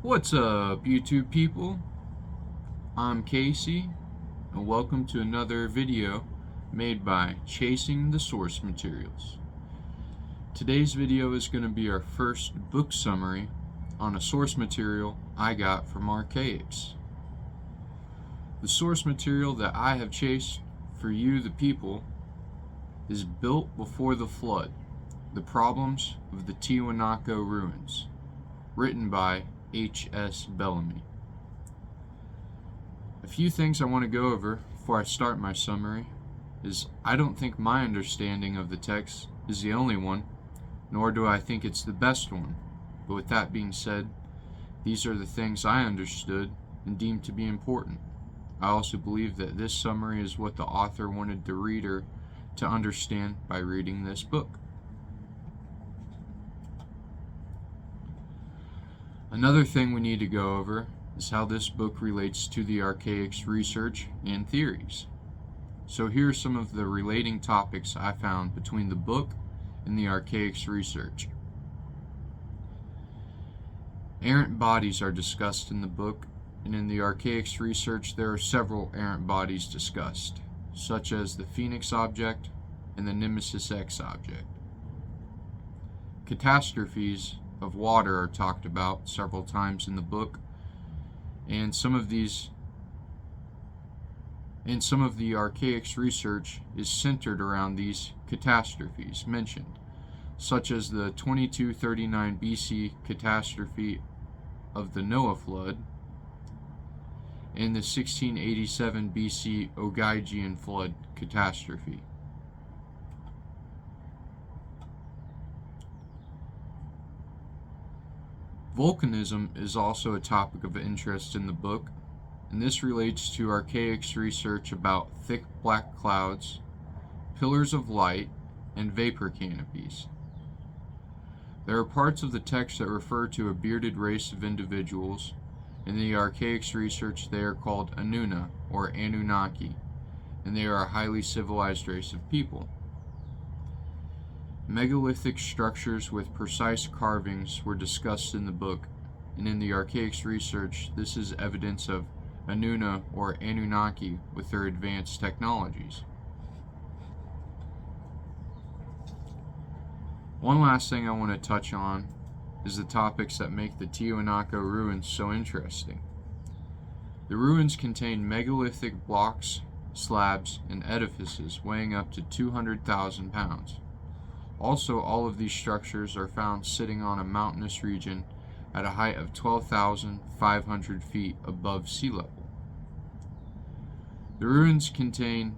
What's up, YouTube people? I'm Casey, and welcome to another video made by Chasing the Source Materials. Today's video is going to be our first book summary on a source material I got from Archaix. The source material that I have chased for you, the people, is Built Before the Flood: The Problems of the Tiwanaku Ruins, written by H.S. Bellamy. A few things I want to go over before I start my summary is I don't think my understanding of the text is the only one, nor do I think it's the best one. But with that being said, these are the things I understood and deemed to be important. I also believe that this summary is what the author wanted the reader to understand by reading this book. Another thing we need to go over is how this book relates to the Archaix research and theories. So here are some of the relating topics I found between the book and the Archaix research. Errant bodies are discussed in the book, and in the Archaix research there are several errant bodies discussed, such as the Phoenix object and the Nemesis X object. Catasterphes of water are talked about several times in the book, and some of the Archaix research is centered around these catastrophes mentioned, such as the 2239 BC catastrophe of the Noah flood and the 1687 BC Ogygian flood catastrophe. Volcanism is also a topic of interest in the book, and this relates to Archaix research about thick black clouds, pillars of light, and vapor canopies. There are parts of the text that refer to a bearded race of individuals. In the Archaix research they are called Anuna, or Anunnaki, and they are a highly civilized race of people. Megalithic structures with precise carvings were discussed in the book, and in the Archaix research this is evidence of Anuna or Anunnaki with their advanced technologies. One last thing I want to touch on is the topics that make the Tiwanaku ruins so interesting. The ruins contain megalithic blocks, slabs, and edifices weighing up to 200,000 pounds. Also, all of these structures are found sitting on a mountainous region at a height of 12,500 feet above sea level. The ruins contain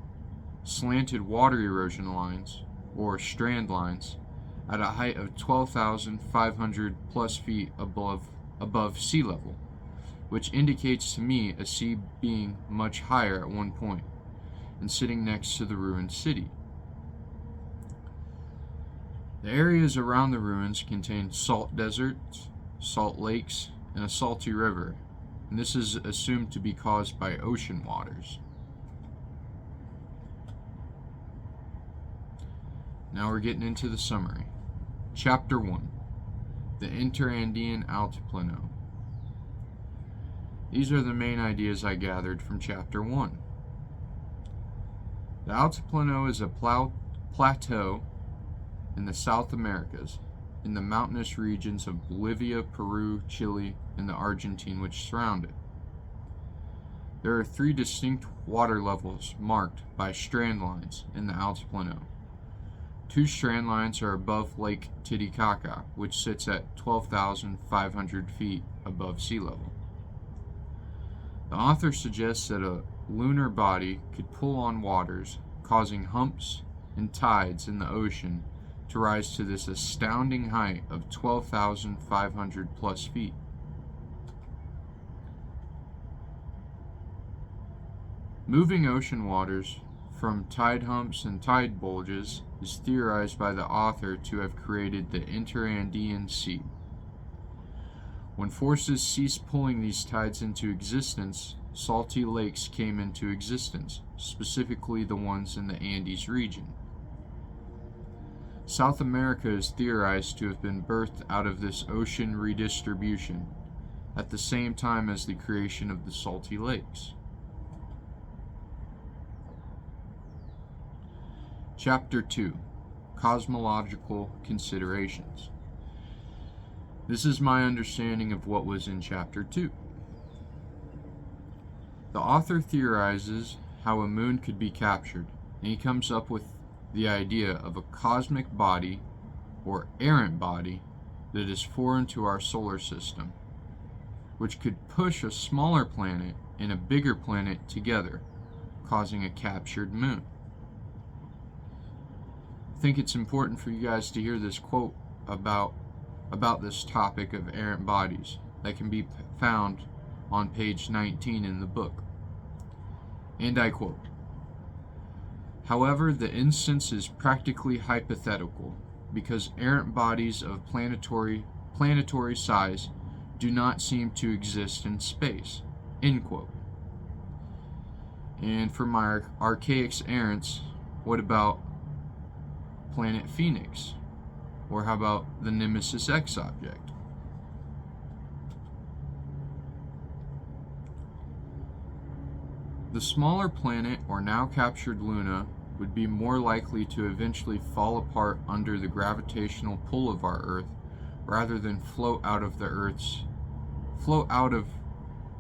slanted water erosion lines, or strand lines, at a height of 12,500 plus feet above sea level, which indicates to me a sea being much higher at one point and sitting next to the ruined city. The areas around the ruins contain salt deserts, salt lakes, and a salty river, and this is assumed to be caused by ocean waters. Now we're getting into the summary. Chapter 1. The Interandean Altiplano. These are the main ideas I gathered from Chapter 1. The Altiplano is a plateau in the South Americas, in the mountainous regions of Bolivia, Peru, Chile, and the Argentine which surround it. There are three distinct water levels marked by strand lines in the Altiplano. Two strand lines are above Lake Titicaca, which sits at 12,500 feet above sea level. The author suggests that a lunar body could pull on waters, causing humps and tides in the ocean to rise to this astounding height of 12,500 plus feet. Moving ocean waters from tide humps and tide bulges is theorized by the author to have created the Interandean Sea. When forces ceased pulling these tides into existence, salty lakes came into existence, specifically the ones in the Andes region. South America is theorized to have been birthed out of this ocean redistribution, at the same time as the creation of the salty lakes. Chapter 2: Cosmological Considerations. This is my understanding of what was in Chapter 2. The author theorizes how a moon could be captured, and he comes up with the idea of a cosmic body, or errant body, that is foreign to our solar system, which could push a smaller planet and a bigger planet together, causing a captured moon. I think it's important for you guys to hear this quote about this topic of errant bodies that can be found on page 19 in the book. And I quote, "However, the instance is practically hypothetical, because errant bodies of planetary size do not seem to exist in space." End quote. And for my Archaix errants, what about planet Phoenix? Or how about the Nemesis X object? The smaller planet, or now captured Luna, would be more likely to eventually fall apart under the gravitational pull of our Earth, rather than float out of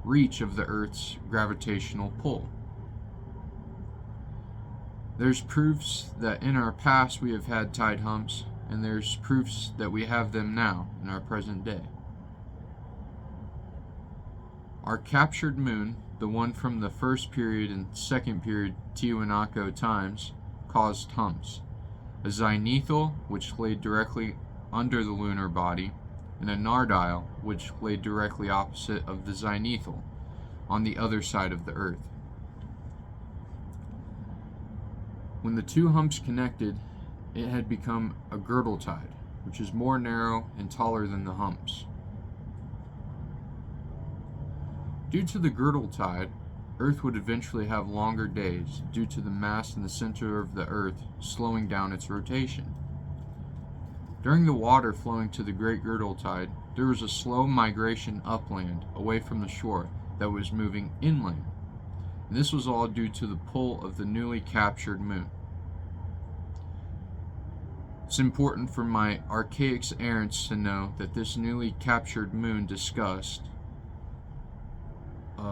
reach of the Earth's gravitational pull. There's proofs that in our past we have had tide humps, and there's proofs that we have them now in our present day. Our captured moon, the one from the first period and second period Tiwanaku times, caused humps. A zenithal, which laid directly under the lunar body, and a nardile, which laid directly opposite of the zenithal, on the other side of the Earth. When the two humps connected, it had become a girdle tide, which is more narrow and taller than the humps. Due to the girdle tide, Earth would eventually have longer days due to the mass in the center of the Earth slowing down its rotation. During the water flowing to the Great Girdle Tide, there was a slow migration upland away from the shore that was moving inland, and this was all due to the pull of the newly captured moon. It's important for my Archaix errants to know that this newly captured moon discussed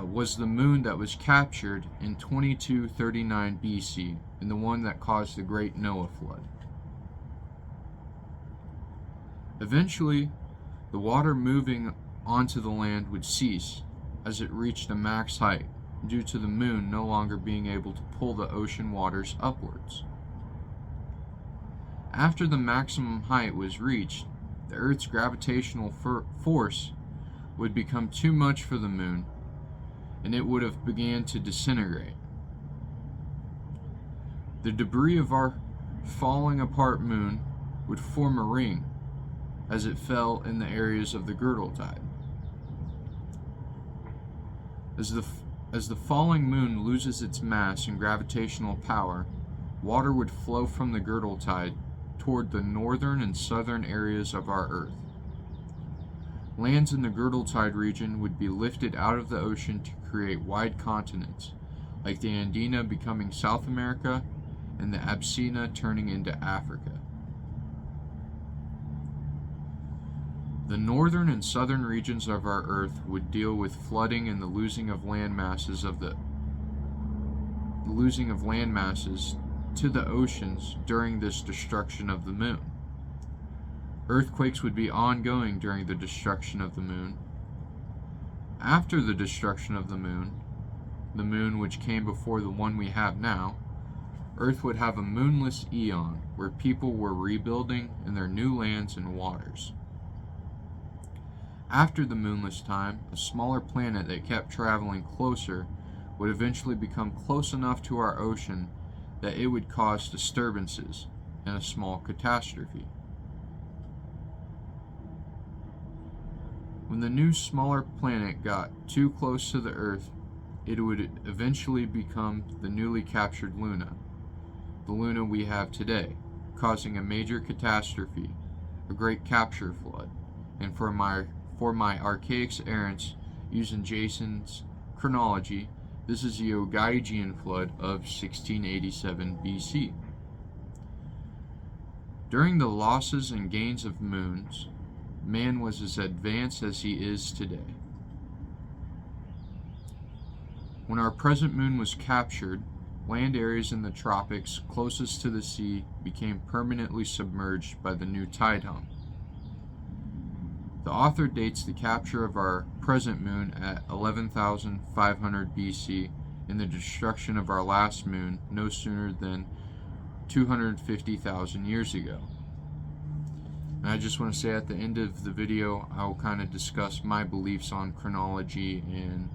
was the moon that was captured in 2239 BC, and the one that caused the Great Noah Flood. Eventually, the water moving onto the land would cease as it reached a max height, due to the moon no longer being able to pull the ocean waters upwards. After the maximum height was reached, the Earth's gravitational force would become too much for the moon, and it would have began to disintegrate. The debris of our falling apart moon would form a ring as it fell in the areas of the girdle tide. As the falling moon loses its mass and gravitational power, water would flow from the girdle tide toward the northern and southern areas of our Earth. Lands in the girdle tide region would be lifted out of the ocean to create wide continents, like the Andina becoming South America and the Abyssinia turning into Africa. The northern and southern regions of our Earth would deal with flooding and the losing of land masses to the oceans during this destruction of the moon. Earthquakes would be ongoing during the destruction of the moon. After the destruction of the moon which came before the one we have now, Earth would have a moonless eon where people were rebuilding in their new lands and waters. After the moonless time, a smaller planet that kept traveling closer would eventually become close enough to our ocean that it would cause disturbances and a small catastrophe. When the new smaller planet got too close to the Earth, it would eventually become the newly captured Luna, the Luna we have today, causing a major catastrophe, a great capture flood, and for for my Archaix errants using Jason's chronology, this is the Archaean flood of 1687 BC. During the losses and gains of moons, man was as advanced as he is today. When our present moon was captured, land areas in the tropics closest to the sea became permanently submerged by the new tide hump. The author dates the capture of our present moon at 11,500 BC and the destruction of our last moon no sooner than 250,000 years ago. And I just want to say at the end of the video, I'll kind of discuss my beliefs on chronology and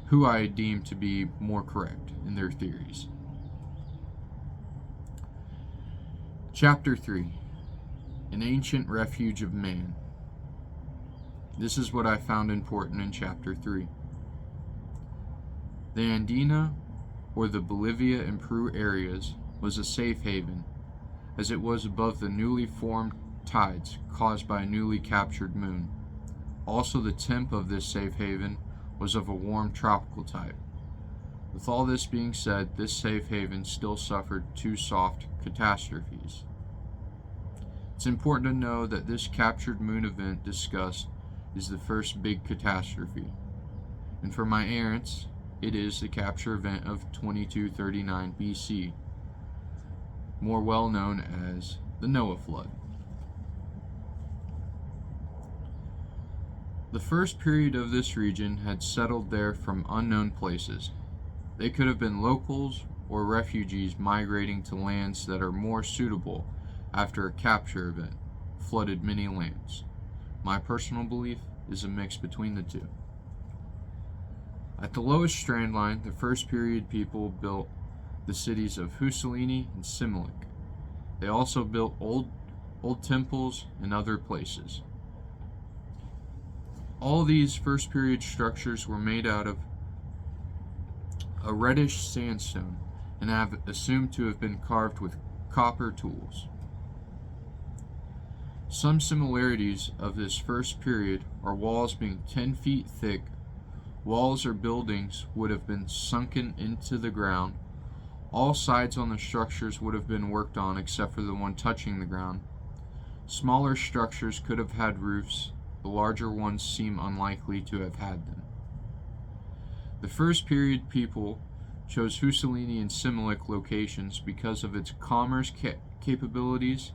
who I deem to be more correct in their theories. Chapter 3: An Ancient Refuge of Man. This is what I found important in Chapter 3. The Andina, or the Bolivia and Peru areas, was a safe haven, as it was above the newly formed tides caused by a newly captured moon. Also, the temp of this safe haven was of a warm tropical type. With all this being said, this safe haven still suffered two soft catastrophes. It's important to know that this captured moon event discussed is the first big catastrophe, and for my errants, it is the capture event of 2239 BC, more well known as the Noah flood. The first period of this region had settled there from unknown places. They could have been locals or refugees migrating to lands that are more suitable after a capture event flooded many lands. My personal belief is a mix between the two. At the lowest strand line, the first period people built the cities of Husseini and Similik. They also built old temples and other places. All these first period structures were made out of a reddish sandstone and have assumed to have been carved with copper tools. Some similarities of this first period are walls being 10 feet thick. Walls or buildings would have been sunken into the ground. All sides on the structures would have been worked on except for the one touching the ground. Smaller structures could have had roofs. The larger ones seem unlikely to have had them. The first period people chose Husseini and Similik locations because of its commerce capabilities,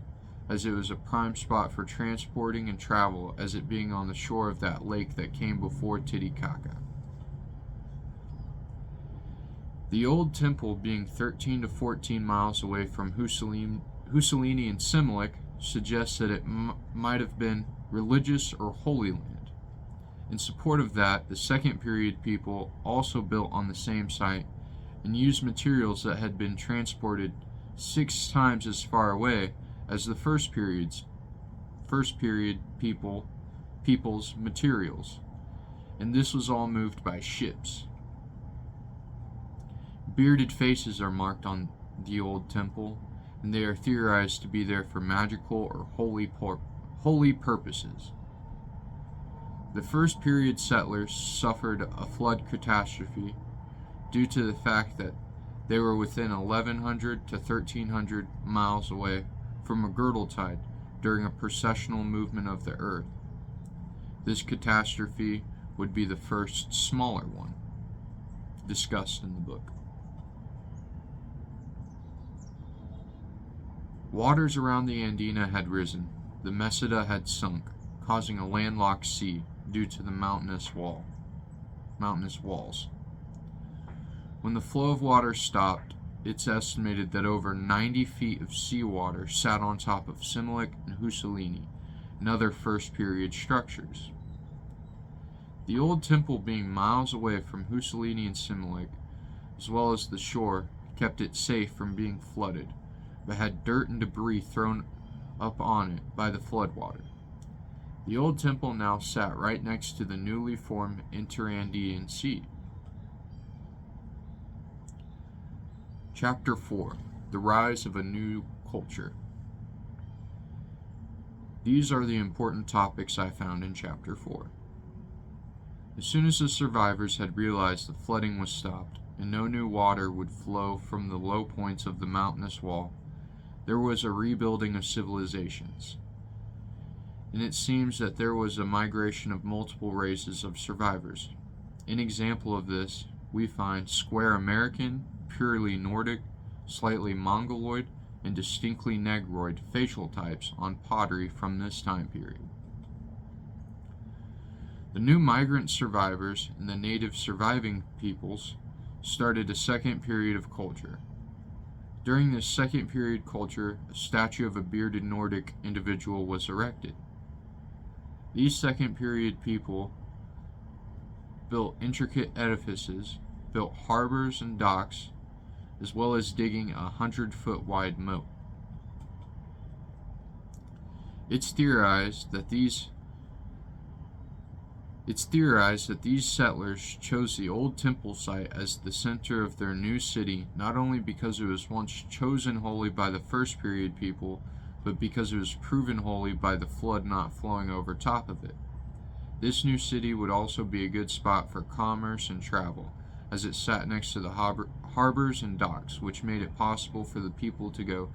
as it was a prime spot for transporting and travel, as it being on the shore of that lake that came before Titicaca. The old temple being 13 to 14 miles away from Husseini and Similik suggests that it might have been religious or holy land. In support of that, the second period people also built on the same site and used materials that had been transported 6 times as far away as the first period people's materials, and this was all moved by ships. Bearded faces are marked on the old temple, and they are theorized to be there for magical or holy purposes. The first period settlers suffered a flood catastrophe due to the fact that they were within 1,100 to 1,300 miles away from a girdle tide during a precessional movement of the earth. This catastrophe would be the first smaller one discussed in the book. Waters around the Andina had risen. The Meseta had sunk, causing a landlocked sea due to the mountainous walls. When the flow of water stopped, it's estimated that over 90 feet of seawater sat on top of Similik and Husseini and other first period structures. The old temple being miles away from Husseini and Similik, as well as the shore, kept it safe from being flooded, but had dirt and debris thrown up on it by the floodwater. The old temple now sat right next to the newly formed Interandean Sea. Chapter 4: The Rise of a New Culture. These are the important topics I found in Chapter 4. As soon as the survivors had realized the flooding was stopped and no new water would flow from the low points of the mountainous wall, there was a rebuilding of civilizations. And it seems that there was a migration of multiple races of survivors. An example of this, we find square American, purely Nordic, slightly Mongoloid, and distinctly Negroid facial types on pottery from this time period. The new migrant survivors and the native surviving peoples started a second period of culture. During this second period culture, a statue of a bearded Nordic individual was erected. These second period people built intricate edifices, built harbors and docks, as well as digging a 100-foot wide moat. It's theorized that these settlers chose the old temple site as the center of their new city, not only because it was once chosen holy by the first period people, but because it was proven holy by the flood not flowing over top of it. This new city would also be a good spot for commerce and travel, as it sat next to the harbors and docks, which made it possible for the people to go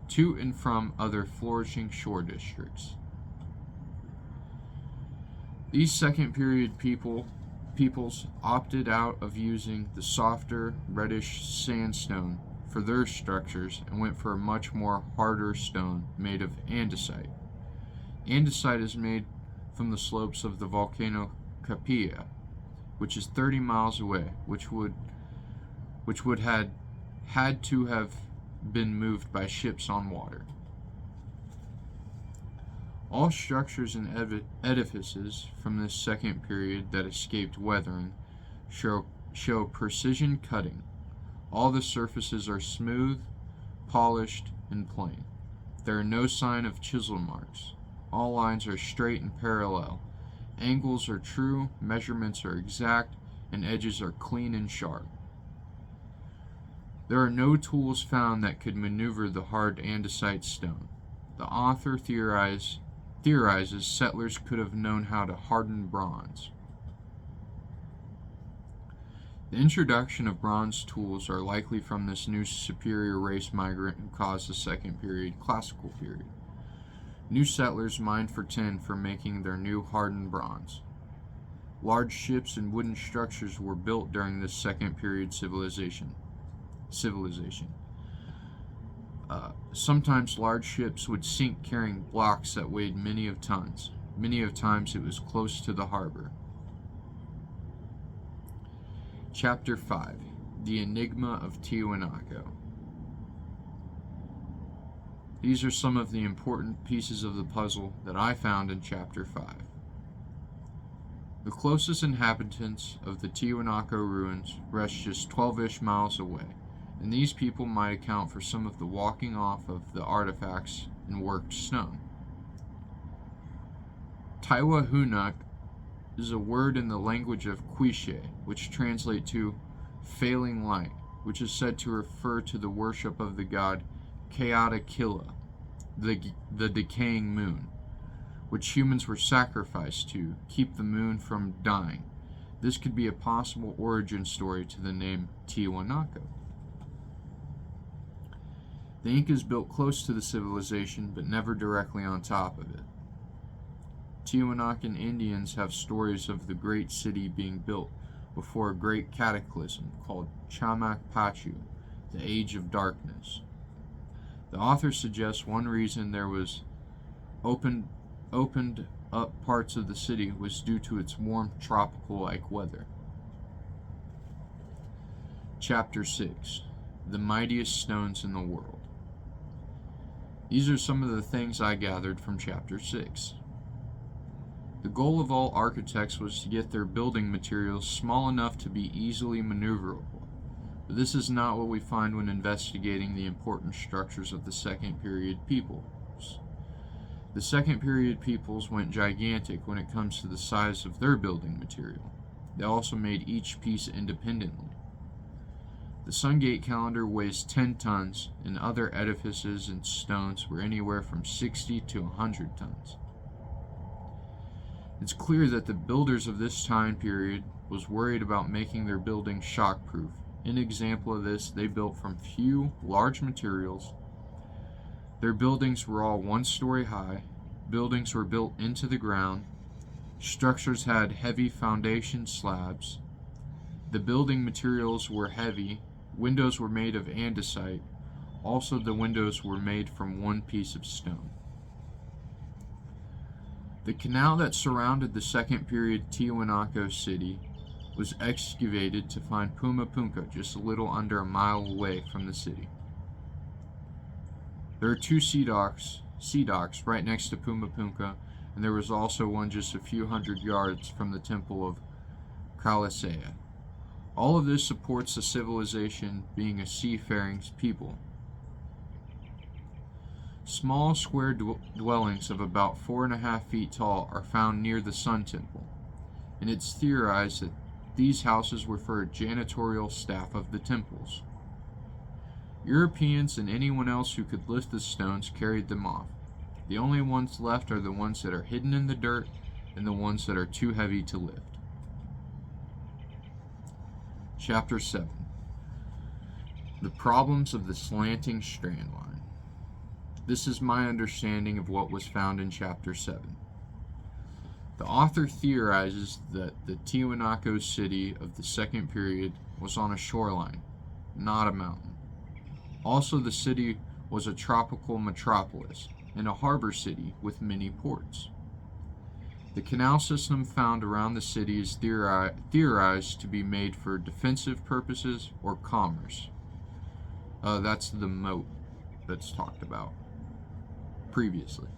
to and from other flourishing shore districts. These second period peoples opted out of using the softer, reddish sandstone for their structures and went for a much more harder stone made of andesite. Andesite is made from the slopes of the volcano Capilla, which is 30 miles away, which would had to have been moved by ships on water. All structures and edifices from this second period that escaped weathering show precision cutting. All the surfaces are smooth, polished, and plain. There are no sign of chisel marks. All lines are straight and parallel. Angles are true, measurements are exact, and edges are clean and sharp. There are no tools found that could maneuver the hard andesite stone. The author theorizes settlers could have known how to harden bronze. The introduction of bronze tools are likely from this new superior race migrant who caused the second period, classical period. New settlers mined for tin for making their new hardened bronze. Large ships and wooden structures were built during this second period civilization. Sometimes large ships would sink carrying blocks that weighed many of tons. Many of times it was close to the harbor. Chapter 5. The Enigma of Tiwanaku. These are some of the important pieces of the puzzle that I found in Chapter 5. The closest inhabitants of the Tiwanaku ruins rest just 12-ish miles away, and these people might account for some of the walking off of the artifacts and worked stone. Tiwanaku is a word in the language of Quiche, which translates to failing light, which is said to refer to the worship of the god Catasterphes, the decaying moon, which humans were sacrificed to keep the moon from dying. This could be a possible origin story to the name Tiwanaku. The Incas built close to the civilization, but never directly on top of it. Tiwanakan Indians have stories of the great city being built before a great cataclysm called Chamak Pachu, the Age of Darkness. The author suggests one reason there was opened up parts of the city was due to its warm tropical-like weather. Chapter 6. The Mightiest Stones in the World. These are some of the things I gathered from Chapter 6. The goal of all architects was to get their building materials small enough to be easily maneuverable, but this is not what we find when investigating the important structures of the second period peoples. The second period peoples went gigantic when it comes to the size of their building material. They also made each piece independently. The Sungate calendar weighs 10 tons, and other edifices and stones were anywhere from 60 to 100 tons. It's clear that the builders of this time period was worried about making their buildings shockproof. An example of this, they built from few large materials. Their buildings were all 1 story high. Buildings were built into the ground. Structures had heavy foundation slabs. The building materials were heavy. Windows were made of andesite. Also, the windows were made from 1 piece of stone. The canal that surrounded the second period Tiwanaku city was excavated to find Pumapunka just a little under a mile away from the city. There are 2 sea docks right next to Pumapunka, and there was also one just a few hundred yards from the temple of Kalasea. All of this supports the civilization being a seafaring people. Small square dwellings of about 4.5 feet tall are found near the Sun Temple, and it's theorized that these houses were for a janitorial staff of the temples. Europeans and anyone else who could lift the stones carried them off. The only ones left are the ones that are hidden in the dirt and the ones that are too heavy to lift. Chapter 7. The problems of the slanting strand line. This is my understanding of what was found in Chapter 7. The author theorizes that the Tiwanaku city of the second period was on a shoreline, not a mountain. Also, the city was a tropical metropolis and a harbor city with many ports. The canal system found around the city is theorized to be made for defensive purposes or commerce. That's the moat that's talked about previously.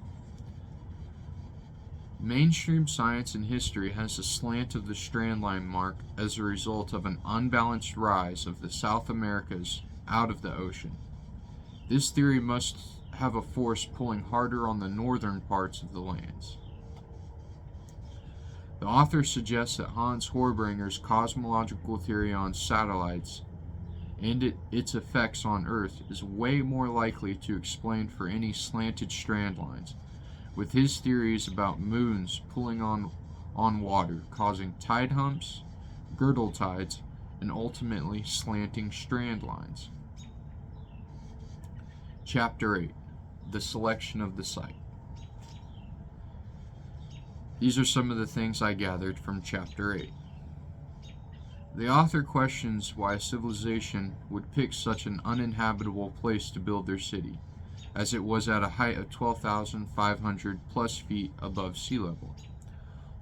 Mainstream science and history has a slant of the strand line mark as a result of an unbalanced rise of the South Americas out of the ocean. This theory must have a force pulling harder on the northern parts of the lands. The author suggests that Hans Horbringer's cosmological theory on satellites and its effects on Earth is way more likely to explain for any slanted strand lines, with his theories about moons pulling on water, causing tide humps, girdle tides, and ultimately slanting strand lines. Chapter 8. The selection of the site. These are some of the things I gathered from Chapter 8. The author questions why a civilization would pick such an uninhabitable place to build their city, as it was at a height of 12,500 plus feet above sea level.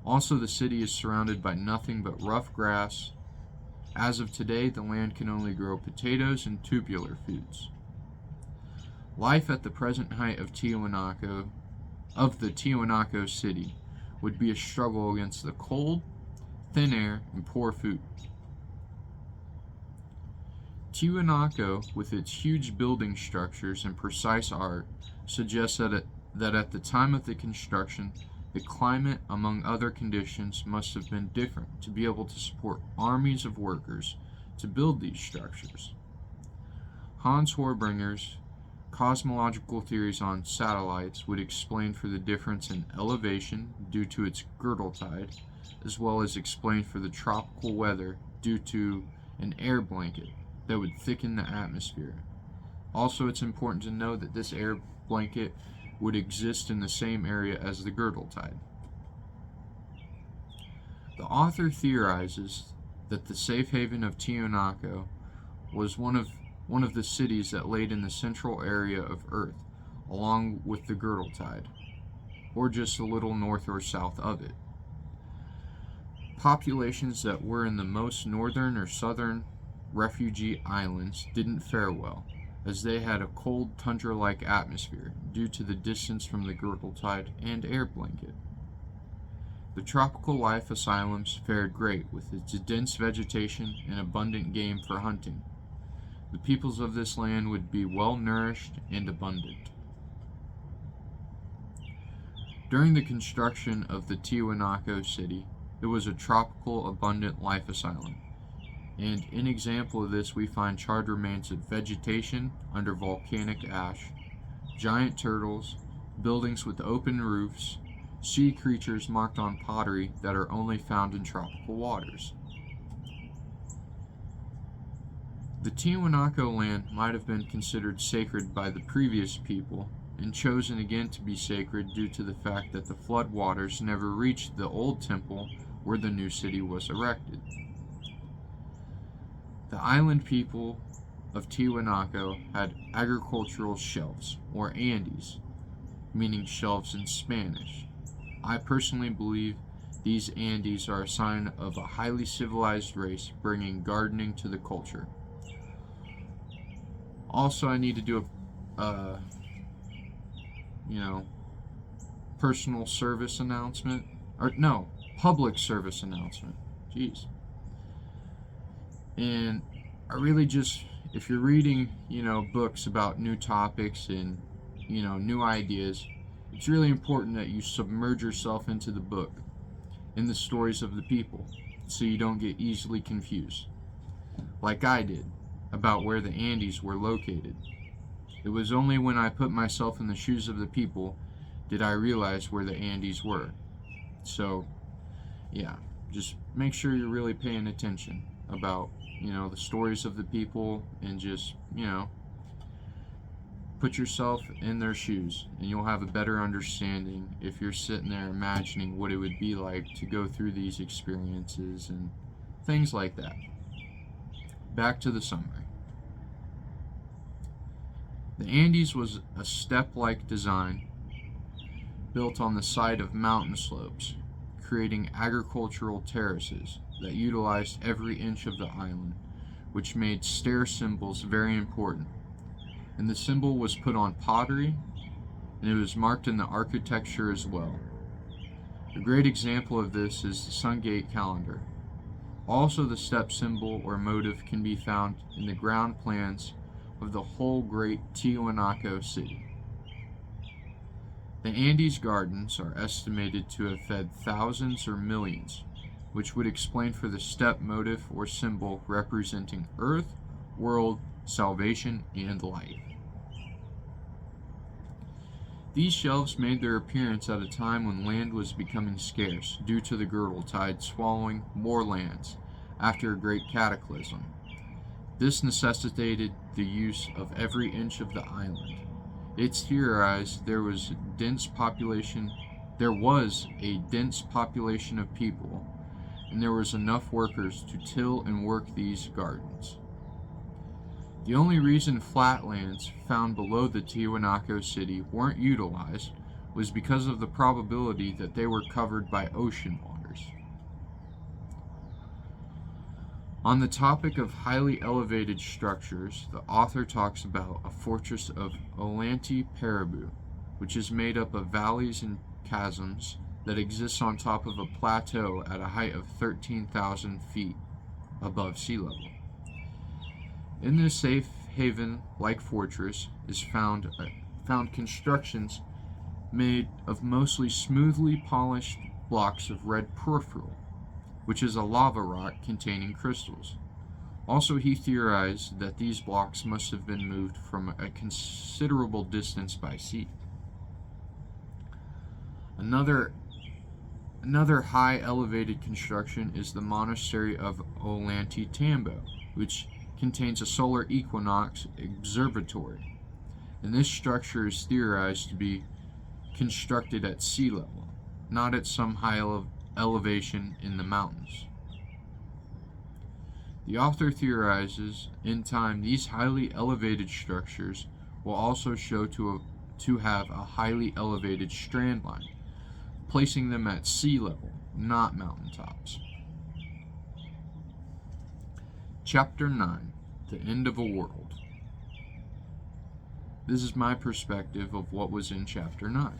Also, the city is surrounded by nothing but rough grass. As of today, the land can only grow potatoes and tubular foods. Life at the present height of the Tiwanaku city would be a struggle against the cold, thin air, and poor food. Tiwanaku, with its huge building structures and precise art, suggests that at the time of the construction, the climate, among other conditions, must have been different to be able to support armies of workers to build these structures. Hans Horbringer's cosmological theories on satellites would explain for the difference in elevation due to its girdle tide, as well as explain for the tropical weather due to an air blanket that would thicken the atmosphere. Also, it's important to know that this air blanket would exist in the same area as the girdle tide. The author theorizes that the safe haven of Tiwanaku was one of the cities that laid in the central area of Earth, along with the girdle tide, or just a little north or south of it. Populations that were in the most northern or southern refugee islands didn't fare well, as they had a cold tundra-like atmosphere due to the distance from the girdle tide and air blanket. The tropical life asylums fared great with its dense vegetation and abundant game for hunting. The peoples of this land would be well nourished and abundant. During the construction of the Tiwanaku city, it was a tropical, abundant life asylum. And in example of this, we find charred remains of vegetation under volcanic ash, giant turtles, buildings with open roofs, sea creatures marked on pottery that are only found in tropical waters. The Tiwanaku land might have been considered sacred by the previous people and chosen again to be sacred due to the fact that the flood waters never reached the old temple where the new city was erected. The island people of Tiwanaku had agricultural shelves, or Andes, meaning shelves in Spanish. I personally believe these Andes are a sign of a highly civilized race bringing gardening to the culture. Also, I need to do a, personal service announcement. Or, no, public service announcement. Jeez. And I really just, if you're reading, books about new topics and, new ideas, it's really important that you submerge yourself into the book and the stories of the people so you don't get easily confused, like I did, about where the Andes were located. It was only when I put myself in the shoes of the people did I realize where the Andes were. So, yeah, just make sure you're really paying attention about, the stories of the people and just, put yourself in their shoes and you'll have a better understanding if you're sitting there imagining what it would be like to go through these experiences and things like that. Back to the summary. The Andes was a step-like design built on the side of mountain slopes, creating agricultural terraces that utilized every inch of the island, which made stair symbols very important. And the symbol was put on pottery, and it was marked in the architecture as well. A great example of this is the Sungate calendar. Also, the step symbol or motif can be found in the ground plans of the whole great Tiwanaku city. The Andes Gardens are estimated to have fed thousands or millions, which would explain for the step motif or symbol representing earth, world, salvation, and life. These shelves made their appearance at a time when land was becoming scarce due to the girdle tide swallowing more lands after a great cataclysm. This necessitated the use of every inch of the island. It's theorized there was a dense population of people, and there was enough workers to till and work these gardens. The only reason flatlands found below the Tiwanaku city weren't utilized was because of the probability that they were covered by ocean waters. On the topic of highly elevated structures, the author talks about a fortress of Olanti Paribu, which is made up of valleys and chasms that exists on top of a plateau at a height of 13,000 feet above sea level. In this safe haven-like fortress is found constructions made of mostly smoothly polished blocks of red porphyry, which is a lava rock containing crystals. Also, he theorized that these blocks must have been moved from a considerable distance by sea. Another high elevated construction is the monastery of Olanti Tambo, which contains a solar equinox observatory, and this structure is theorized to be constructed at sea level, not at some high elevation in the mountains. The author theorizes in time these highly elevated structures will also show to have a highly elevated strand line, placing them at sea level, not mountaintops. Chapter 9, The End of a World. This is my perspective of what was in Chapter 9.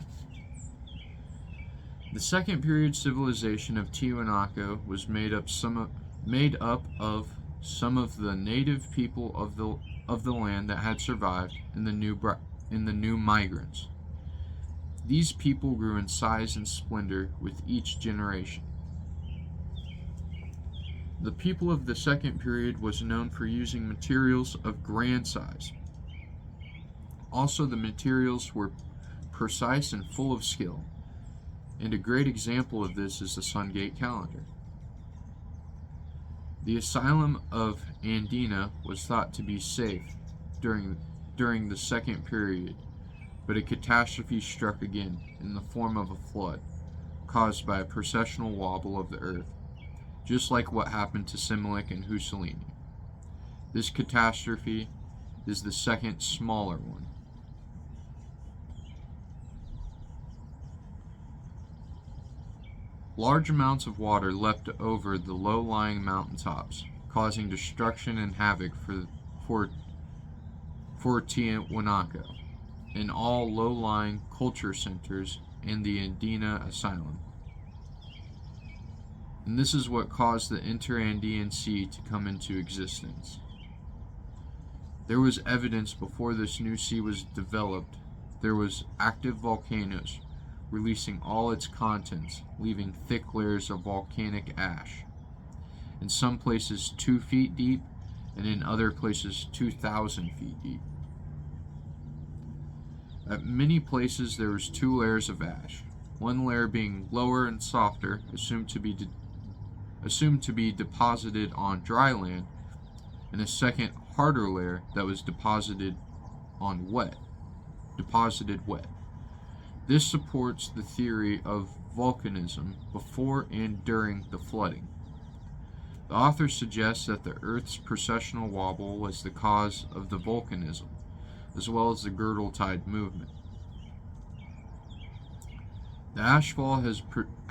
The second period civilization of Tiwanaku was made up of some of the native people of the land that had survived in the new migrants. These people grew in size and splendor with each generation. The people of the second period was known for using materials of grand size. Also, the materials were precise and full of skill. and a great example of this is the Sungate calendar. The asylum of Andina was thought to be safe during the second period, but a catastrophe struck again in the form of a flood caused by a precessional wobble of the earth, just like what happened to Similik and Husseini. This catastrophe is the second smaller one. Large amounts of water leapt over the low-lying mountaintops, causing destruction and havoc for Tiwanaku in all low-lying culture centers and the Andina Asylum. And this is what caused the Interandean Sea to come into existence. There was evidence before this new sea was developed. There was active volcanoes releasing all its contents, leaving thick layers of volcanic ash. In some places 2 feet deep, and in other places 2,000 feet deep. At many places there was 2 layers of ash, one layer being lower and softer, assumed to be deposited on dry land, and a second harder layer that was deposited wet. This supports the theory of volcanism before and during the flooding. The author suggests that the Earth's precessional wobble was the cause of the volcanism, as well as the girdle tide movement. The ashfall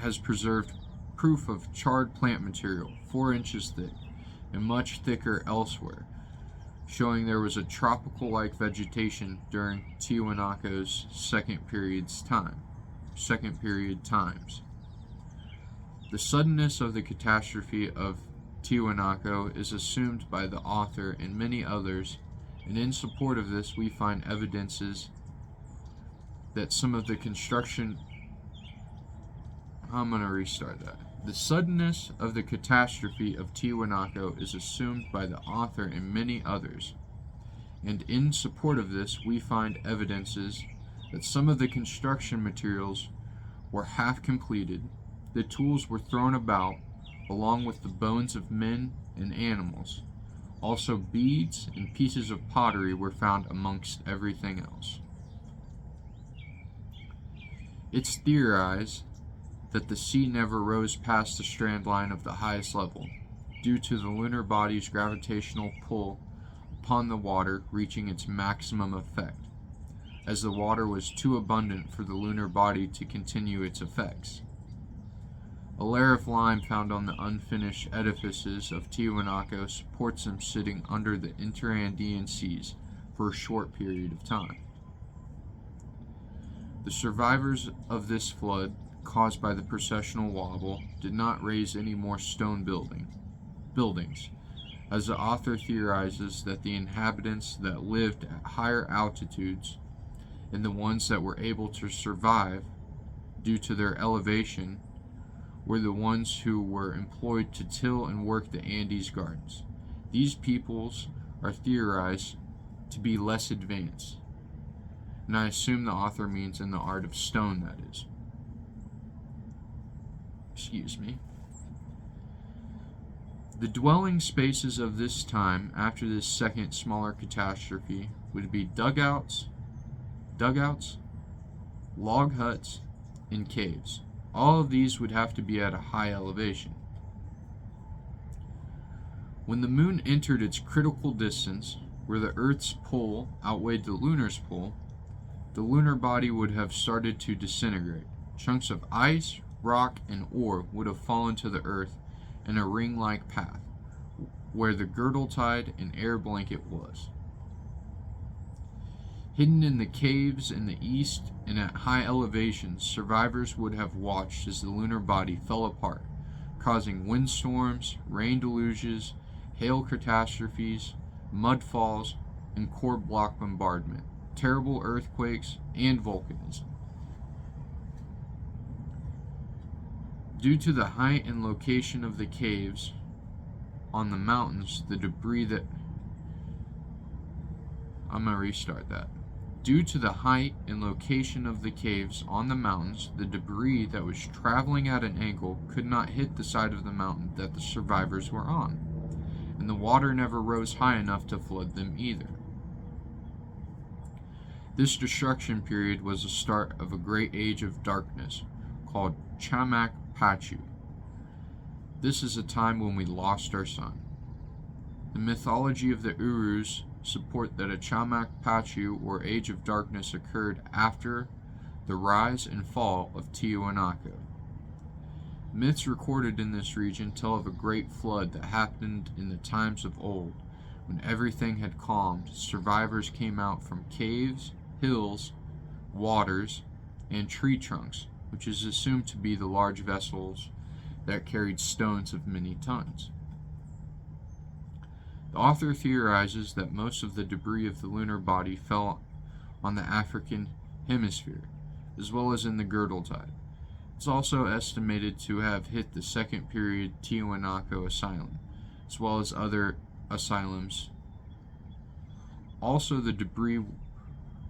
has preserved proof of charred plant material 4 inches thick and much thicker elsewhere, showing there was a tropical-like vegetation during Tiwanaku's second period times. The suddenness of the catastrophe of Tiwanaku is assumed by the author and many others, and in support of this we find evidences that some of the construction... I'm going to restart that. The suddenness of the catastrophe of Tiwanaku is assumed by the author and many others, and in support of this we find evidences that some of the construction materials were half completed, the tools were thrown about, along with the bones of men and animals. Also beads and pieces of pottery were found amongst everything else. It's theorized that the sea never rose past the strand line of the highest level, due to the lunar body's gravitational pull upon the water reaching its maximum effect, as the water was too abundant for the lunar body to continue its effects. A layer of lime found on the unfinished edifices of Tiwanaku supports them sitting under the Interandean Seas for a short period of time. The survivors of this flood, caused by the precessional wobble, did not raise any more stone buildings, as the author theorizes that the inhabitants that lived at higher altitudes and the ones that were able to survive due to their elevation were the ones who were employed to till and work the Andes gardens. These peoples are theorized to be less advanced, and I assume the author means in the art of stone, that is. Excuse me. The dwelling spaces of this time, after this second smaller catastrophe, would be dugouts, log huts, and caves. All of these would have to be at a high elevation. When the moon entered its critical distance, where the Earth's pull outweighed the lunar's pull, the lunar body would have started to disintegrate. Chunks of ice, rock, and ore would have fallen to the Earth in a ring-like path, where the girdle tide and air blanket was. Hidden in the caves in the east and at high elevations, survivors would have watched as the lunar body fell apart, causing windstorms, rain deluges, hail catastrophes, mudfalls, and core block bombardment, terrible earthquakes, and volcanism. Due to the height and location of the caves on the mountains, the debris that... I'm going to restart that. Due to the height and location of the caves on the mountains, the debris that was traveling at an angle could not hit the side of the mountain that the survivors were on, and the water never rose high enough to flood them either. This destruction period was the start of a great age of darkness called Chamak Pachu. This is a time when we lost our sun. The mythology of the Urus support that a Chamak Pachu, or Age of Darkness, occurred after the rise and fall of Tiwanaku. Myths recorded in this region tell of a great flood that happened in the times of old. When everything had calmed, survivors came out from caves, hills, waters, and tree trunks, which is assumed to be the large vessels that carried stones of many tons. The author theorizes that most of the debris of the lunar body fell on the African hemisphere, as well as in the girdle tide. It's also estimated to have hit the second period Tiwanaku Asylum, as well as other asylums. Also, the debris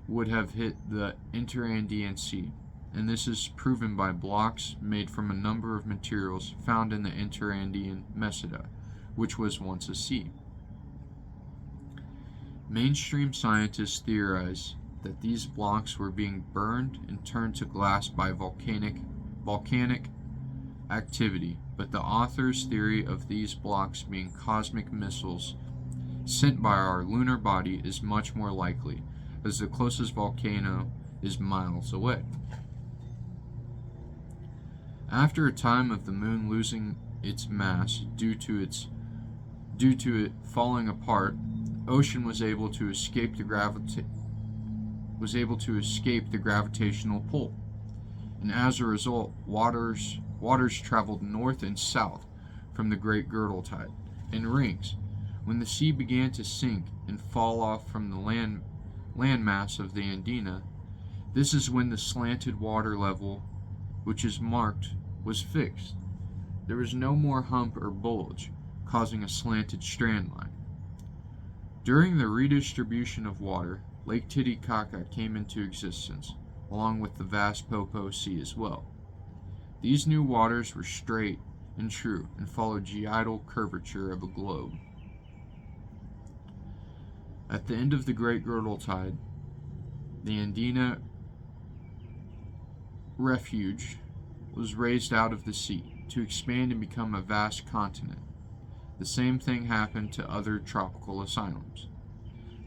would have hit the Interandean Sea, and this is proven by blocks made from a number of materials found in the Interandean Meseta, which was once a sea. Mainstream scientists theorize that these blocks were being burned and turned to glass by volcanic activity, but the author's theory of these blocks being cosmic missiles sent by our lunar body is much more likely, as the closest volcano is miles away. After a time of the moon losing its mass due to it falling apart, ocean was able to escape the gravitational pull, and as a result, waters traveled north and south from the Great Girdle Tide in rings. When the sea began to sink and fall off from the landmass of the Andina, this is when the slanted water level, which is marked, was fixed. There was no more hump or bulge, causing a slanted strand line. During the redistribution of water, Lake Titicaca came into existence, along with the vast Popo Sea as well. These new waters were straight and true and followed geidal curvature of a globe. At the end of the Great Girdle Tide, the Andina refuge was raised out of the sea to expand and become a vast continent. The same thing happened to other tropical asylums.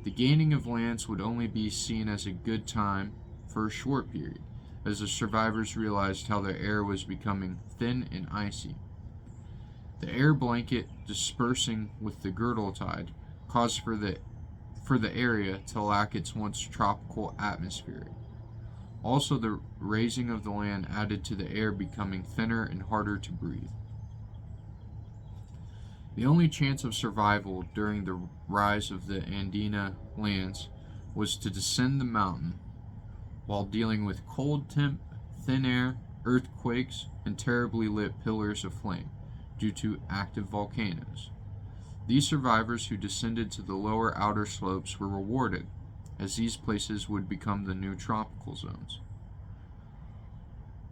The gaining of lands would only be seen as a good time for a short period, as the survivors realized how their air was becoming thin and icy. The air blanket dispersing with the girdle tide caused for the area to lack its once tropical atmosphere. Also, the raising of the land added to the air becoming thinner and harder to breathe. The only chance of survival during the rise of the Andina lands was to descend the mountain while dealing with cold temp, thin air, earthquakes, and terribly lit pillars of flame due to active volcanoes. These survivors who descended to the lower outer slopes were rewarded, as these places would become the new tropical zones.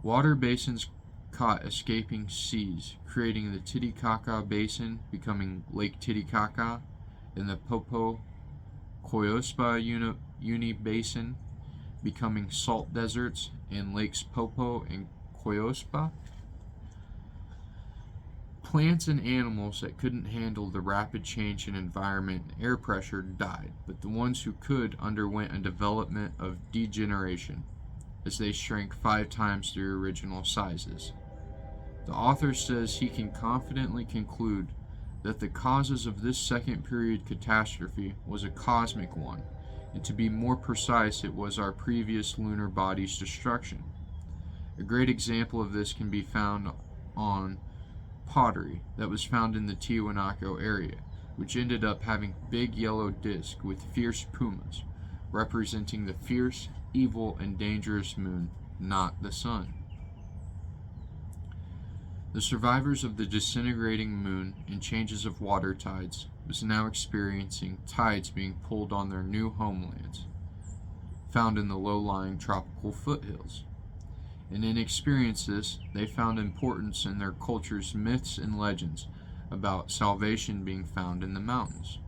Water basins caught escaping seas, creating the Titicaca Basin, becoming Lake Titicaca, and the Popo Coyospa Uni Basin, becoming salt deserts, and Lakes Popo and Coyospa. Plants and animals that couldn't handle the rapid change in environment and air pressure died, but the ones who could underwent a development of degeneration, as they shrank 5 times their original sizes. The author says he can confidently conclude that the causes of this second period catastrophe was a cosmic one, and to be more precise, it was our previous lunar body's destruction. A great example of this can be found on pottery that was found in the Tiwanaku area, which ended up having big yellow discs with fierce pumas, representing the fierce, evil, and dangerous moon, not the sun. The survivors of the disintegrating moon and changes of water tides was now experiencing tides being pulled on their new homelands. found in the low-lying tropical foothills. And in experiencing this, they found importance in their culture's myths and legends about salvation being found in the mountains.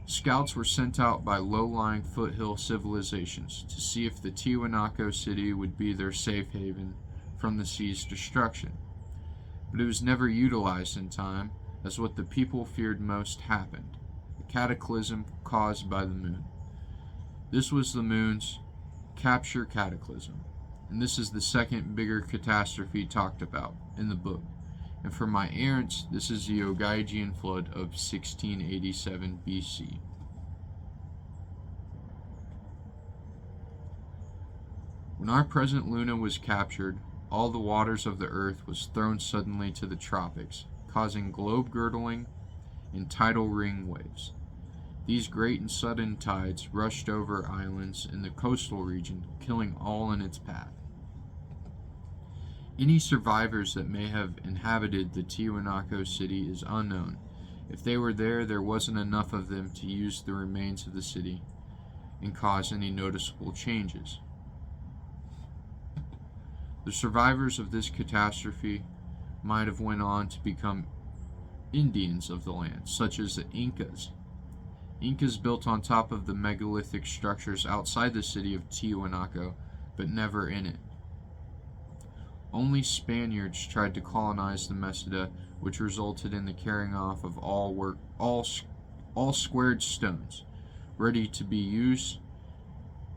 Scouts were sent out by low-lying foothill civilizations to see if the Tiwanaku city would be their safe haven from the sea's destruction, but it was never utilized in time, as what the people feared most happened, a cataclysm caused by the moon. This was the moon's capture cataclysm, and this is the second bigger catastrophe talked about in the book. And for my errants, this is the Ogaijian flood of 1687 BC. When our present Luna was captured, all the waters of the earth was thrown suddenly to the tropics, causing globe-girdling and tidal ring waves. These great and sudden tides rushed over islands in the coastal region, killing all in its path. Any survivors that may have inhabited the Tiwanaku city is unknown. If they were there, there wasn't enough of them to use the remains of the city and cause any noticeable changes. The survivors of this catastrophe might have went on to become Indians of the land, such as the Incas. Incas built on top of the megalithic structures outside the city of Tiwanaku, but never in it. Only Spaniards tried to colonize the Meseta, which resulted in the carrying off of all squared stones, ready to be used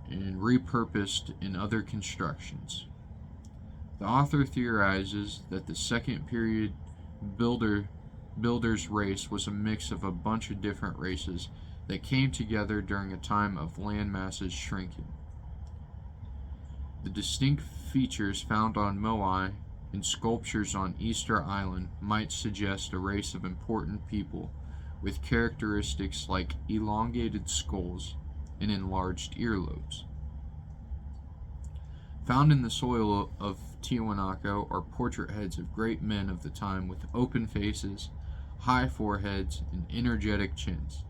and repurposed in other constructions. The author theorizes that the second period builders race was a mix of a bunch of different races that came together during a time of land masses shrinking. The distinct features found on Moai and sculptures on Easter Island might suggest a race of important people with characteristics like elongated skulls and enlarged earlobes. Found in the soil of Tiwanaku are portrait heads of great men of the time with open faces, high foreheads, and energetic chins.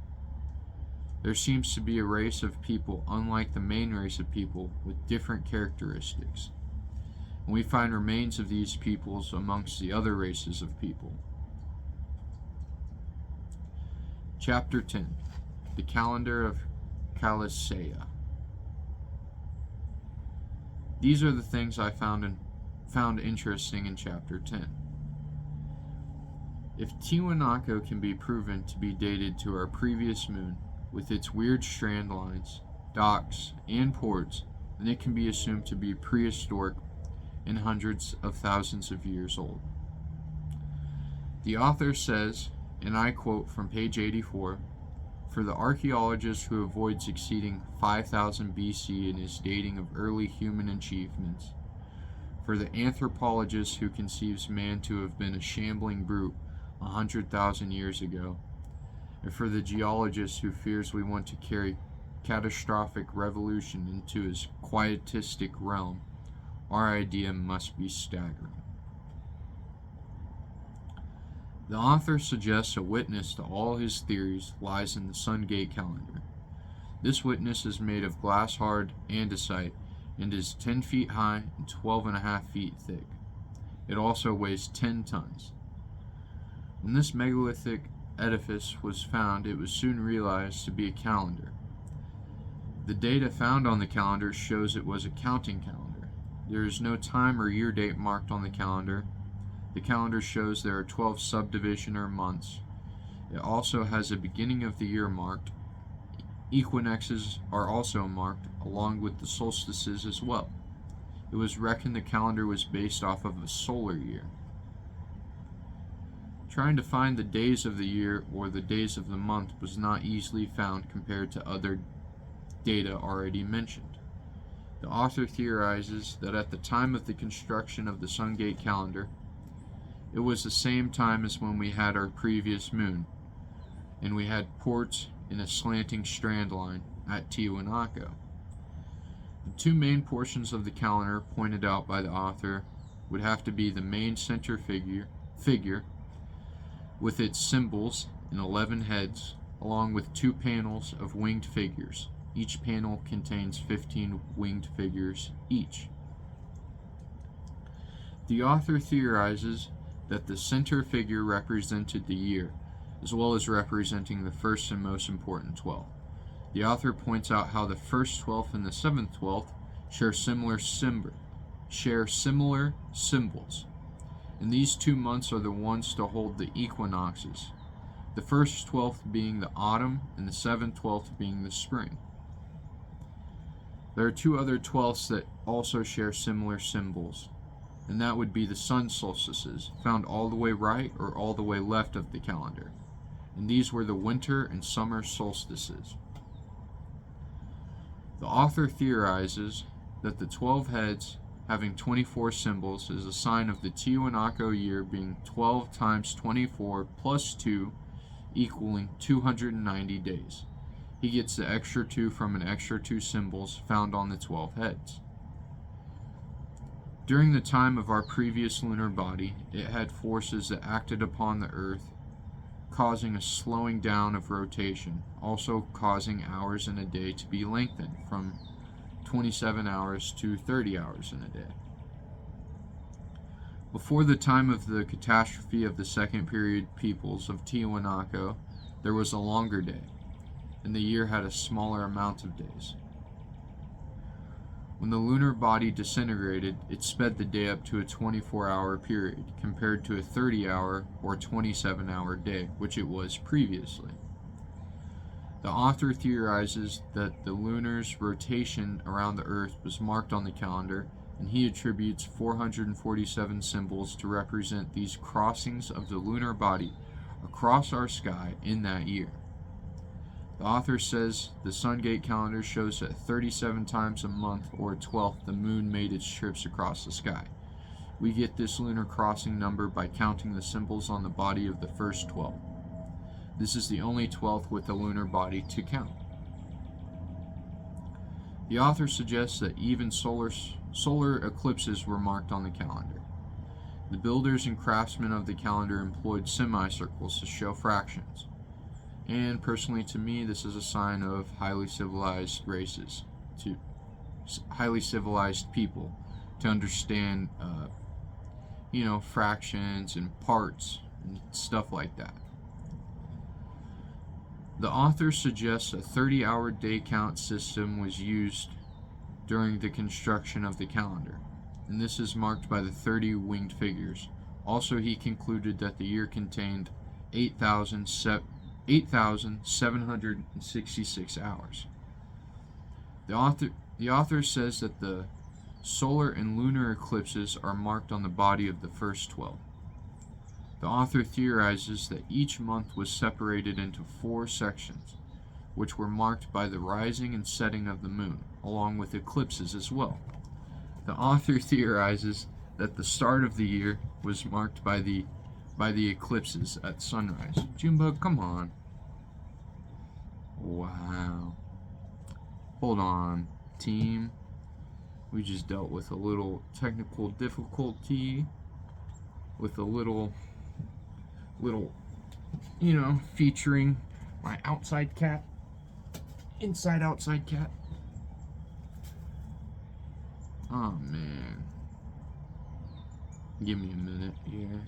There seems to be a race of people unlike the main race of people with different characteristics, and we find remains of these peoples amongst the other races of people. Chapter 10. The Calendar of Calisea. These are the things I found interesting in Chapter 10. If Tiwanaku can be proven to be dated to our previous moon, with its weird strand lines, docks, and ports, then it can be assumed to be prehistoric and hundreds of thousands of years old. The author says, and I quote from page 84, "For the archaeologist who avoids exceeding 5000 BC in his dating of early human achievements, for the anthropologist who conceives man to have been a shambling brute 100,000 years ago, and for the geologist who fears we want to carry catastrophic revolution into his quietistic realm, our idea must be staggering." The author suggests a witness to all his theories lies in the Sungate calendar. This witness is made of glass-hard andesite and is 10 feet high and 12.5 feet thick. It also weighs 10 tons. When this megalithic edifice was found, it was soon realized to be a calendar. The data found on the calendar shows it was a counting calendar. There is no time or year date marked on the calendar. The calendar shows there are 12 subdivision or months. It also has a beginning of the year marked. Equinoxes are also marked, along with the solstices as well. It was reckoned the calendar was based off of a solar year. Trying to find the days of the year or the days of the month was not easily found compared to other data already mentioned. The author theorizes that at the time of the construction of the Sungate calendar, it was the same time as when we had our previous moon, and we had ports in a slanting strand line at Tiwanaku. The two main portions of the calendar pointed out by the author would have to be the main center figure with its symbols and 11 heads, along with two panels of winged figures, Each panel contains 15 winged figures each. The author theorizes that the center figure represented the year, as well as representing the first and most important 12. The author points out how the first 12th and the 7th 12th share similar symbols, and these 2 months are the ones to hold the equinoxes, the first 12th being the autumn and the 7th 12th being the spring. There are 2 other 12ths that also share similar symbols, and that would be the sun solstices, found all the way right or all the way left of the calendar, and these were the winter and summer solstices. The author theorizes that the 12 heads having 24 symbols is a sign of the Tiwanaku year being 12 times 24 plus 2 equaling 290 days. He gets the extra 2 from an extra 2 symbols found on the 12 heads. During the time of our previous lunar body, it had forces that acted upon the Earth, causing a slowing down of rotation, also causing hours in a day to be lengthened from 27 hours to 30 hours in a day. Before the time of the catastrophe of the second period peoples of Tiwanaku, there was a longer day, and the year had a smaller amount of days. When the lunar body disintegrated, it sped the day up to a 24-hour period, compared to a 30-hour or 27-hour day, which it was previously. The author theorizes that the lunar's rotation around the Earth was marked on the calendar, and he attributes 447 symbols to represent these crossings of the lunar body across our sky in that year. The author says the Sungate calendar shows that 37 times a month or a 12th the moon made its trips across the sky. We get this lunar crossing number by counting the symbols on the body of the first 12. This is the only 12th with a lunar body to count. The author suggests that even solar eclipses were marked on the calendar. The builders and craftsmen of the calendar employed semicircles to show fractions. And personally, to me, this is a sign of highly civilized races, to highly civilized people, to understand, fractions and parts and stuff like that. The author suggests a 30-hour day count system was used during the construction of the calendar, and this is marked by the 30 winged figures. Also, he concluded that the year contained 8,766 hours. The author says that the solar and lunar eclipses are marked on the body of the first 12. The author theorizes that each month was separated into 4 sections, which were marked by the rising and setting of the moon, along with eclipses as well. The author theorizes that the start of the year was marked by the eclipses at sunrise. Junebug, come on. Wow. Hold on, team. We just dealt with a little technical difficulty with a little, featuring my outside cat, outside cat. Oh, man. Give me a minute here.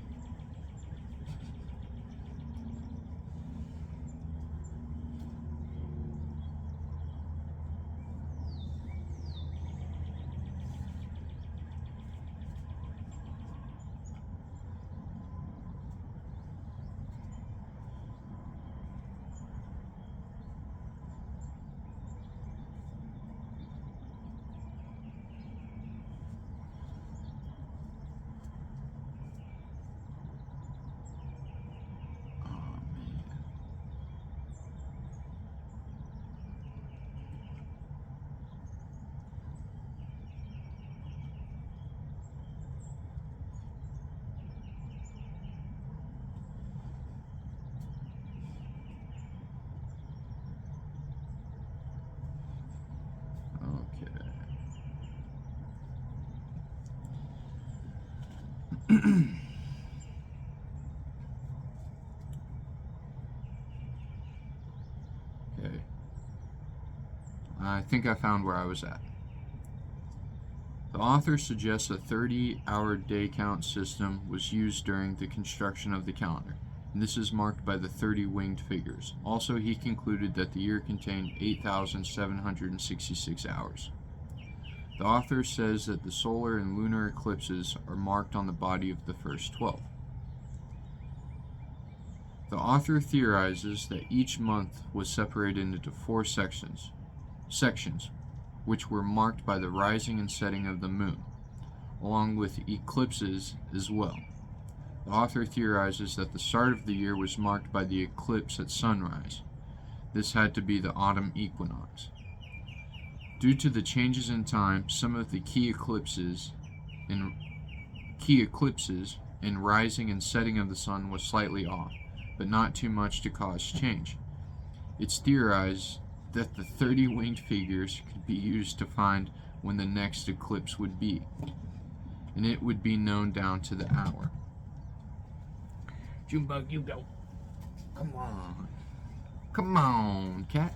Okay. think I found where I was at. The author suggests a 30-hour day count system was used during the construction of the calendar, and this is marked by the 30 winged figures. Also, he concluded that the year contained 8,766 hours. The author says that the solar and lunar eclipses are marked on the body of the first 12. The author theorizes that each month was separated into 4 sections, which were marked by the rising and setting of the moon, along with eclipses as well. The author theorizes that the start of the year was marked by the eclipse at sunrise. This had to be the autumn equinox. Due to the changes in time, some of the key eclipses in rising and setting of the sun was slightly off, but not too much to cause change. It's theorized that the 30 winged figures could be used to find when the next eclipse would be, and it would be known down to the hour. Junebug, you go. Come on. Come on, cat.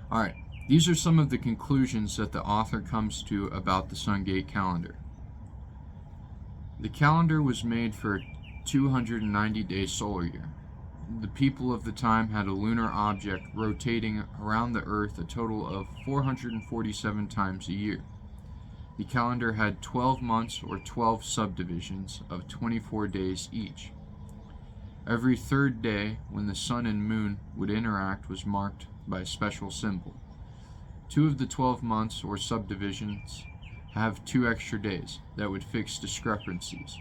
Alright, these are some of the conclusions that the author comes to about the Sungate calendar. The calendar was made for a 290-day solar year. The people of the time had a lunar object rotating around the Earth a total of 447 times a year. The calendar had 12 months or 12 subdivisions of 24 days each. Every third day, when the sun and moon would interact, was marked by a special symbol. 2 of the 12 months or subdivisions have 2 extra days that would fix discrepancies.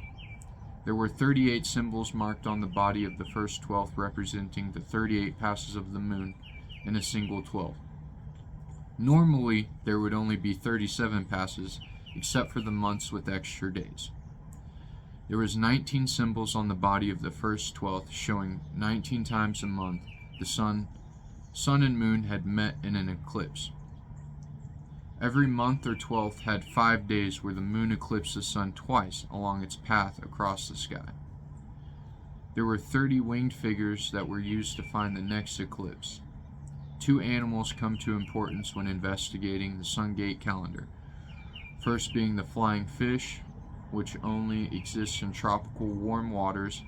There were 38 symbols marked on the body of the first 12th, representing the 38 passes of the moon in a single 12. Normally, there would only be 37 passes, except for the months with extra days. There was 19 symbols on the body of the first 12th, showing 19 times a month the sun and moon had met in an eclipse. Every month or 12th had 5 days where the moon eclipsed the sun twice along its path across the sky. There were 30 winged figures that were used to find the next eclipse. 2 animals come to importance when investigating the Sungate calendar. First being the flying fish, which only exists in tropical warm waters,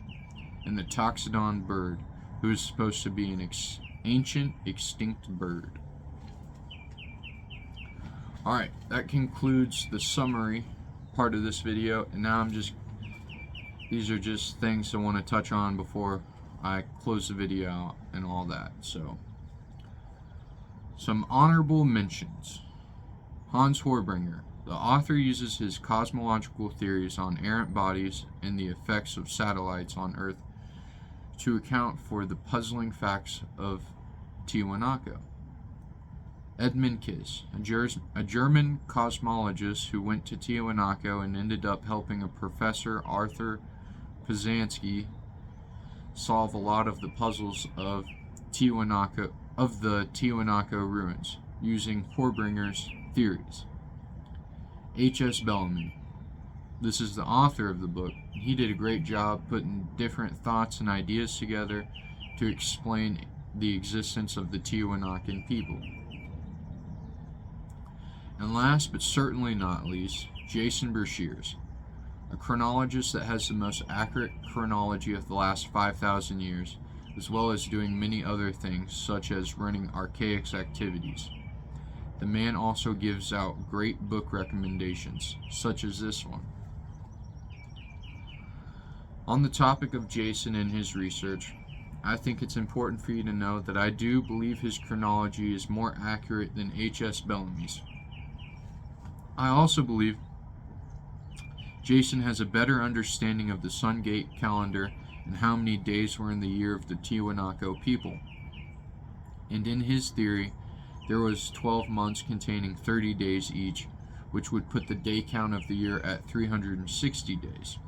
and the toxodon bird, who is supposed to be an ancient extinct bird. Alright, that concludes the summary part of this video, and now these are just things I want to touch on before I close the video out and all that. So, some honorable mentions. Hans Horbringer. The author uses his cosmological theories on errant bodies and the effects of satellites on Earth to account for the puzzling facts of Tiwanaku. Edmund Kiss, a German cosmologist who went to Tiwanaku and ended up helping a Professor Arthur Pazanski solve a lot of the puzzles of the Tiwanaku ruins using Horbringer's theories. H.S. Bellamy. This is the author of the book. He did a great job putting different thoughts and ideas together to explain the existence of the Tiwanakan people. And last but certainly not least, Jason Breshears, a chronologist that has the most accurate chronology of the last 5,000 years, as well as doing many other things such as running Archaix activities. The man also gives out great book recommendations, such as this one. On the topic of Jason and his research, I think it's important for you to know that I do believe his chronology is more accurate than H.S. Bellamy's. I also believe Jason has a better understanding of the Sungate calendar and how many days were in the year of the Tiwanaku people. And in his theory, there was 12 months containing 30 days each, which would put the day count of the year at 360 days.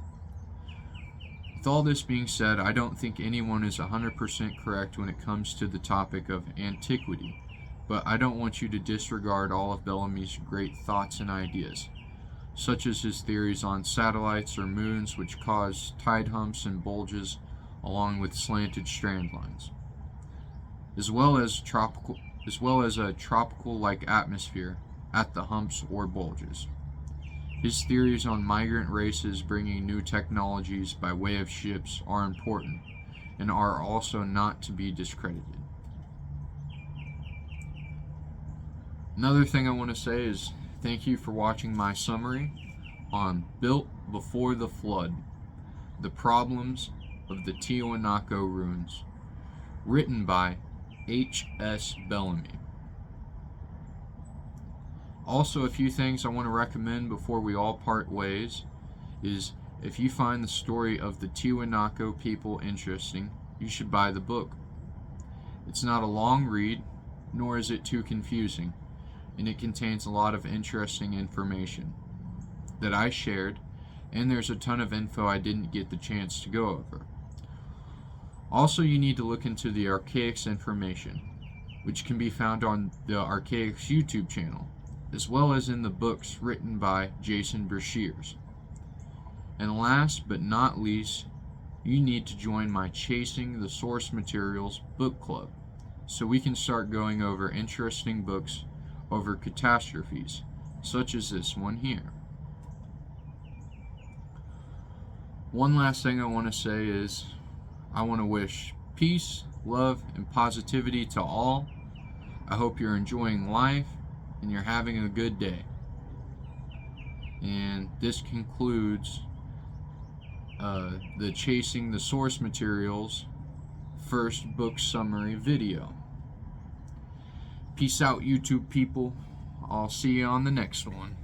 With all this being said, I don't think anyone is 100% correct when it comes to the topic of antiquity, but I don't want you to disregard all of Bellamy's great thoughts and ideas, such as his theories on satellites or moons which cause tide humps and bulges along with slanted strand lines, as well as as well as a tropical-like atmosphere at the humps or bulges. His theories on migrant races bringing new technologies by way of ships are important and are also not to be discredited. Another thing I want to say is thank you for watching my summary on Built Before the Flood, The Problems of the Tiwanaku Ruins, written by H.S. Bellamy. Also, a few things I want to recommend before we all part ways is if you find the story of the Tiwanaku people interesting, you should buy the book. It's not a long read, nor is it too confusing, and it contains a lot of interesting information that I shared, and there's a ton of info I didn't get the chance to go over. Also, you need to look into the Archaix information, which can be found on the Archaix YouTube channel, as well as in the books written by Jason Breshears. And last but not least, you need to join my Chasing the Source Materials book club, so we can start going over interesting books over catasterphes, such as this one here. One last thing I want to say is I want to wish peace, love, and positivity to all. I hope you're enjoying life and you're having a good day. And this concludes the Chasing the Source Materials first book summary video. Peace out, YouTube people. I'll see you on the next one.